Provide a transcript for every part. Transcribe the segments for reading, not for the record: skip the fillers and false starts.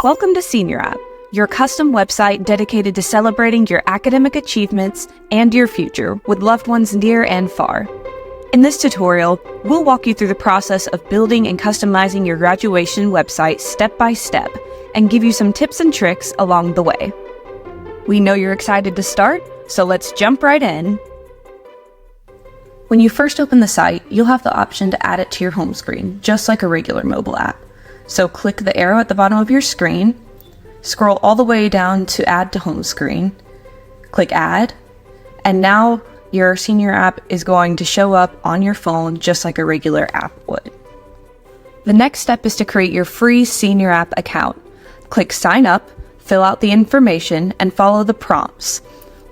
Welcome to SeniorApp, your custom website dedicated to celebrating your academic achievements and your future with loved ones near and far. In this tutorial, we'll walk you through the process of building and customizing your graduation website step by step and give you some tips and tricks along the way. We know you're excited to start, so let's jump right in. When you first open the site, you'll have the option to add it to your home screen, just like a regular mobile app. So click the arrow at the bottom of your screen, scroll all the way down to Add to Home Screen, click Add, and now your SeniorApp is going to show up on your phone just like a regular app would. The next step is to create your free SeniorApp account. Click Sign Up, fill out the information, and follow the prompts.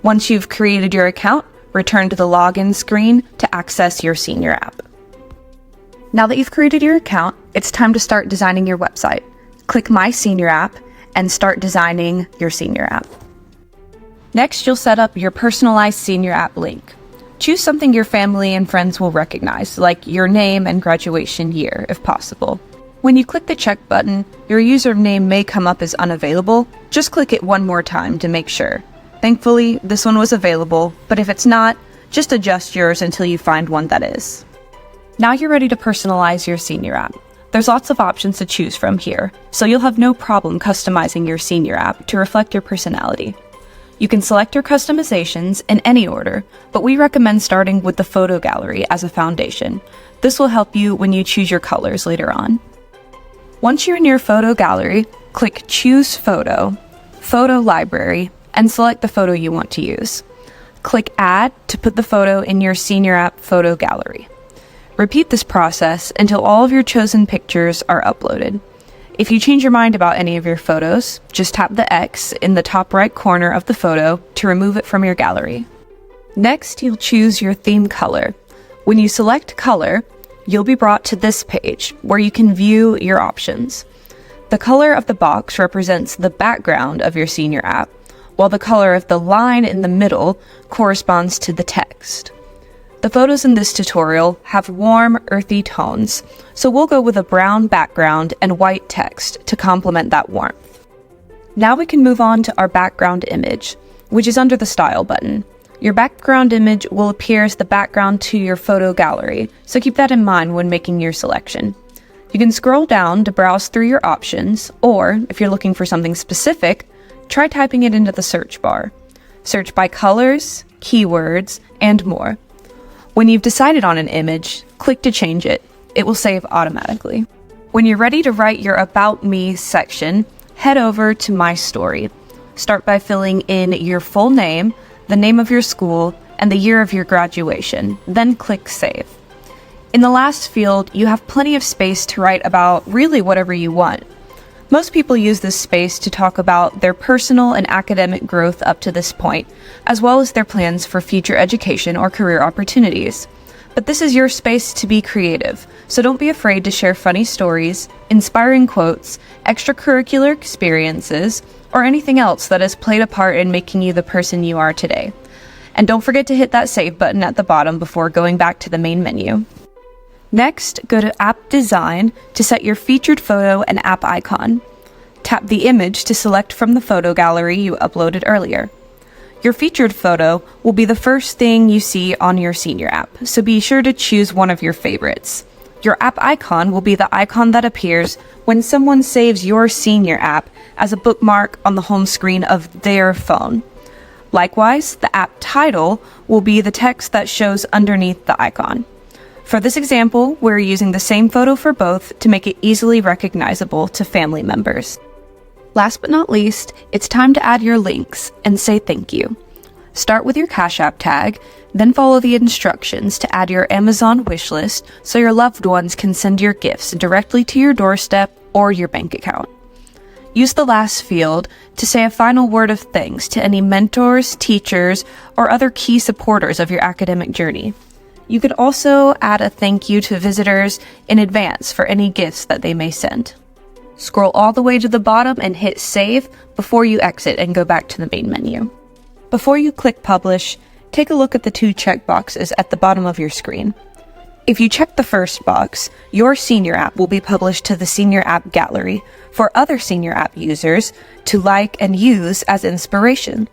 Once you've created your account, return to the login screen to access your SeniorApp. Now that you've created your account, it's time to start designing your website. Click My SeniorApp and start designing your SeniorApp. Next, you'll set up your personalized SeniorApp link. Choose something your family and friends will recognize, like your name and graduation year, if possible. When you click the check button, your username may come up as unavailable. Just click it one more time to make sure. Thankfully, this one was available, but if it's not, just adjust yours until you find one that is. Now you're ready to personalize your SeniorApp. There's lots of options to choose from here, so you'll have no problem customizing your SeniorApp to reflect your personality. You can select your customizations in any order, but we recommend starting with the photo gallery as a foundation. This will help you when you choose your colors later on. Once you're in your photo gallery, click Choose Photo, Photo Library, and select the photo you want to use. Click Add to put the photo in your SeniorApp photo gallery. Repeat this process until all of your chosen pictures are uploaded. If you change your mind about any of your photos, just tap the X in the top right corner of the photo to remove it from your gallery. Next, you'll choose your theme color. When you select color, you'll be brought to this page where you can view your options. The color of the box represents the background of your SeniorApp, while the color of the line in the middle corresponds to the text. The photos in this tutorial have warm, earthy tones, so we'll go with a brown background and white text to complement that warmth. Now we can move on to our background image, which is under the Style button. Your background image will appear as the background to your photo gallery, so keep that in mind when making your selection. You can scroll down to browse through your options, or if you're looking for something specific, try typing it into the search bar. Search by colors, keywords, and more. When you've decided on an image, click to change it. It will save automatically. When you're ready to write your About Me section, head over to My Story. Start by filling in your full name, the name of your school, and the year of your graduation, then click Save. In the last field, you have plenty of space to write about really whatever you want. Most people use this space to talk about their personal and academic growth up to this point, as well as their plans for future education or career opportunities. But this is your space to be creative, so don't be afraid to share funny stories, inspiring quotes, extracurricular experiences, or anything else that has played a part in making you the person you are today. And don't forget to hit that Save button at the bottom before going back to the main menu. Next, go to App Design to set your featured photo and app icon. Tap the image to select from the photo gallery you uploaded earlier. Your featured photo will be the first thing you see on your SeniorApp, so be sure to choose one of your favorites. Your app icon will be the icon that appears when someone saves your SeniorApp as a bookmark on the home screen of their phone. Likewise, the app title will be the text that shows underneath the icon. For this example, we're using the same photo for both to make it easily recognizable to family members. Last but not least, it's time to add your links and say thank you. Start with your Cash App tag, then follow the instructions to add your Amazon wishlist so your loved ones can send your gifts directly to your doorstep or your bank account. Use the last field to say a final word of thanks to any mentors, teachers, or other key supporters of your academic journey. You could also add a thank you to visitors in advance for any gifts that they may send. Scroll all the way to the bottom and hit Save before you exit and go back to the main menu. Before you click Publish, take a look at the two checkboxes at the bottom of your screen. If you check the first box, your SeniorApp will be published to the SeniorApp gallery for other SeniorApp users to like and use as inspiration.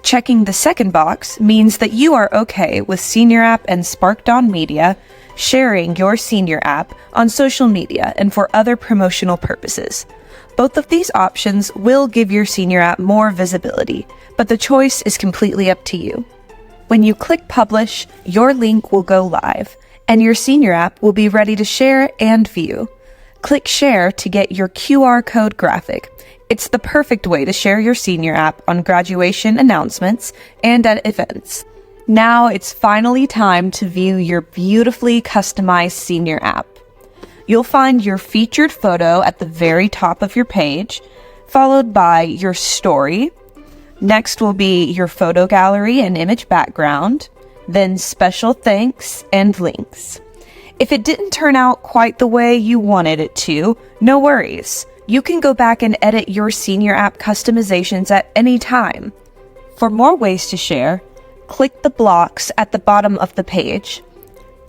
Checking the second box means that you are okay with SeniorApp and Sparked On Media sharing your SeniorApp on social media and for other promotional purposes. Both of these options will give your SeniorApp more visibility, but the choice is completely up to you. When you click Publish, your link will go live, and your SeniorApp will be ready to share and view. Click Share to get your QR code graphic. It's the perfect way to share your SeniorApp on graduation announcements and at events. Now it's finally time to view your beautifully customized SeniorApp. You'll find your featured photo at the very top of your page, followed by your story. Next will be your photo gallery and image background, then special thanks and links. If it didn't turn out quite the way you wanted it to, no worries. You can go back and edit your SeniorApp customizations at any time. For more ways to share, click the blocks at the bottom of the page.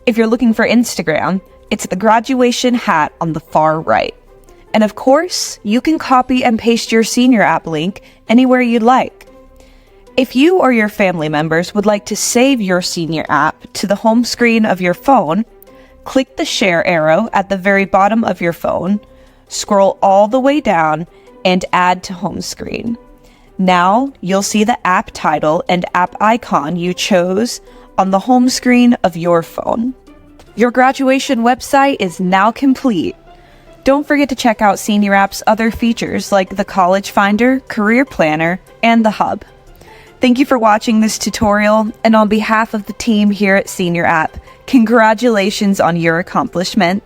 If you're looking for Instagram, it's the graduation hat on the far right. And of course, you can copy and paste your SeniorApp link anywhere you'd like. If you or your family members would like to save your SeniorApp to the home screen of your phone, click the share arrow at the very bottom of your phone, scroll all the way down, and add to home screen. Now, you'll see the app title and app icon you chose on the home screen of your phone. Your graduation website is now complete. Don't forget to check out SeniorApp's other features like the College Finder, Career Planner, and the Hub. Thank you for watching this tutorial, and on behalf of the team here at SeniorApp, congratulations on your accomplishment.